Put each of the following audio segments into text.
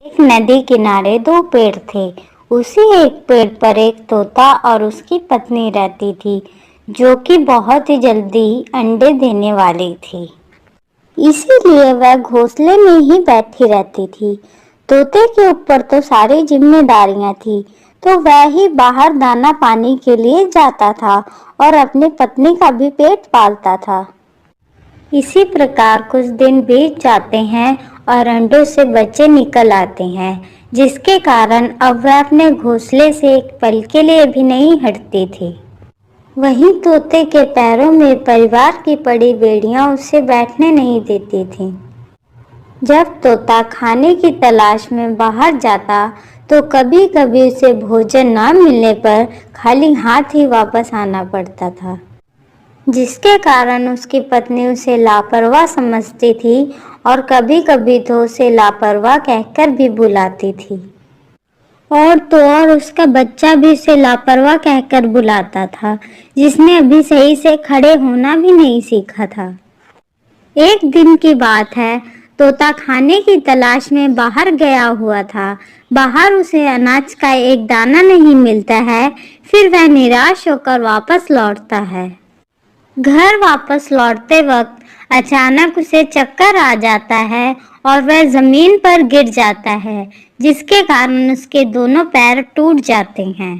एक नदी किनारे दो पेड़ थे। उसी एक पेड़ पर एक तोता और उसकी पत्नी रहती थी, जो कि बहुत ही जल्दी अंडे देने वाली थी। इसीलिए वह घोंसले में ही बैठी रहती थी। तोते के ऊपर तो सारी जिम्मेदारियां थी, तो वह ही बाहर दाना पानी के लिए जाता था और अपनी पत्नी का भी पेट पालता था। इसी प्रकार कुछ दिन बीत जाते हैं और अंडों से बच्चे निकल आते हैं, जिसके कारण अब वह अपने घोंसले से एक पल के लिए भी नहीं हटती थी। वहीं तोते के पैरों में परिवार की पड़ी बेड़ियां उसे बैठने नहीं देती थीं। जब तोता खाने की तलाश में बाहर जाता, तो कभी कभी उसे भोजन न मिलने पर खाली हाथ ही वापस आना पड़ता था, जिसके कारण उसकी पत्नी उसे लापरवाह समझती थी और कभी कभी तो उसे लापरवाह कहकर भी बुलाती थी। और उसका बच्चा भी उसे लापरवाह कहकर बुलाता था, जिसने अभी सही से खड़े होना भी नहीं सीखा था। एक दिन की बात है, तोता खाने की तलाश में बाहर गया हुआ था। बाहर उसे अनाज का एक दाना नहीं मिलता है। फिर वह निराश होकर वापस लौटता है। घर वापस लौटते वक्त अचानक उसे चक्कर आ जाता है और वह जमीन पर गिर जाता है, जिसके कारण उसके दोनों पैर टूट जाते हैं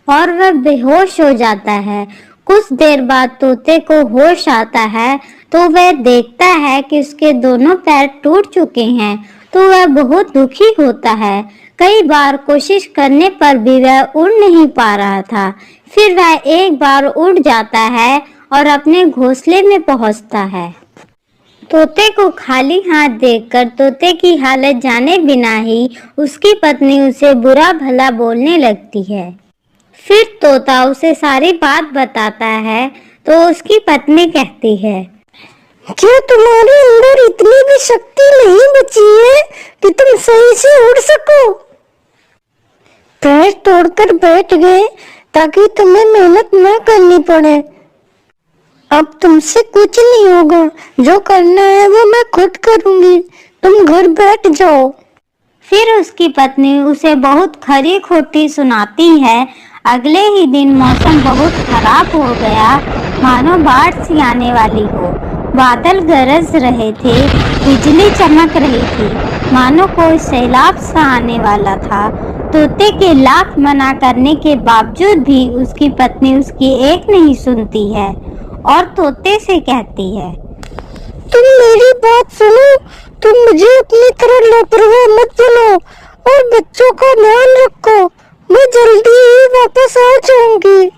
और वह बेहोश हो जाता है। कुछ देर बाद तोते को होश आता है, तो वह देखता है कि उसके दोनों पैर टूट चुके हैं, तो वह बहुत दुखी होता है। कई बार कोशिश करने पर भी वह उड़ नहीं पा रहा था। फिर वह एक बार उड़ जाता है और अपने घोंसले में पहुंचता है। तोते को खाली हाथ देखकर तोते की हालत जाने बिना ही उसकी पत्नी उसे बुरा भला बोलने लगती है। फिर तोता उसे सारी बात बताता है, तो उसकी पत्नी कहती है, क्या तुम्हारे अंदर इतनी भी शक्ति नहीं बची है कि तुम सही से उड़ सको? पैर तोड़कर बैठ गए ताकि तुम्हें मेहनत न करनी पड़े। अब तुमसे कुछ नहीं होगा, जो करना है वो मैं खुद करूंगी, तुम घर बैठ जाओ। फिर उसकी पत्नी उसे बहुत खरी खोटी सुनाती है। अगले ही दिन मौसम बहुत खराब हो गया, मानो बाढ़ सी आने वाली हो। बादल गरज रहे थे, बिजली चमक रही थी, मानो कोई सैलाब सा आने वाला था। तोते के लाख मना करने के बावजूद भी उसकी पत्नी उसकी एक नहीं सुनती है और तोते से कहती है, तुम मेरी बात सुनो, तुम मुझे अपनी तरह लापरवाह मत बनो और बच्चों का ध्यान रखो। मैं जल्दी ही वापस आ जाऊंगी।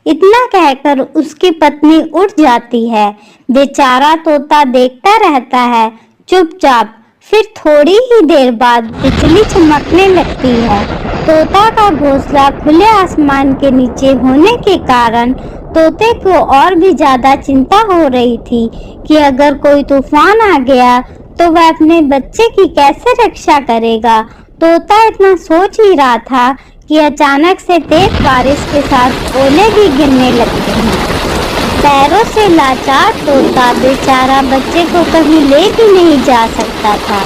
इतना कहकर उसकी पत्नी उठ जाती है। बेचारा तोता देखता रहता है चुपचाप। फिर थोड़ी ही देर बाद बिजली चमकने लगती है। तोता का घोंसला खुले आसमान के नीचे होने के कारण तोते को और भी ज्यादा चिंता हो रही थी कि अगर कोई तूफान आ गया तो वह अपने बच्चे की कैसे रक्षा करेगा। तोता इतना सोच ही रहा था कि अचानक से तेज बारिश के साथ ओले भी गिरने लगते हैं। पैरों से लाचार तोता बेचारा बच्चे को कहीं ले भी नहीं जा सकता था।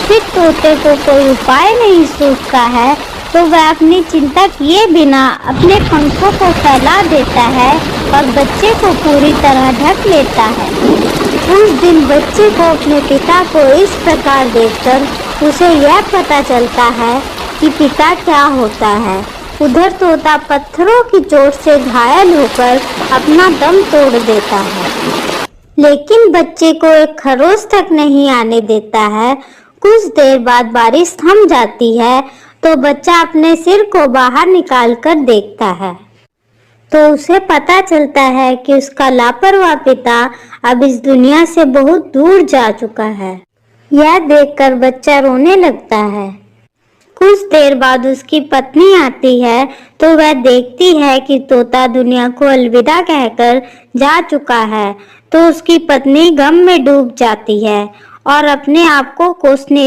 फिर तोते को कोई उपाय नहीं सूझता है, तो वह अपनी चिंता किए बिना अपने पंखों को फैला देता है और बच्चे को पूरी तरह ढक लेता है। उस दिन बच्चे को अपने पिता को इस प्रकार देखकर उसे यह पता चलता है कि पिता क्या होता है। उधर तोता पत्थरों की चोट से घायल होकर अपना दम तोड़ देता है, लेकिन बच्चे को एक खरोच तक नहीं आने देता है। कुछ देर बाद बारिश थम जाती है, तो बच्चा अपने सिर को बाहर निकालकर देखता है, तो उसे पता चलता है कि उसका लापरवाह पिता अब इस दुनिया से बहुत दूर जा चुका है। यह देखकर बच्चा रोने लगता है। कुछ देर बाद उसकी पत्नी आती है, तो वह देखती है कि तोता दुनिया को अलविदा कहकर जा चुका है। तो उसकी पत्नी गम में डूब जाती है और अपने आप को कोसने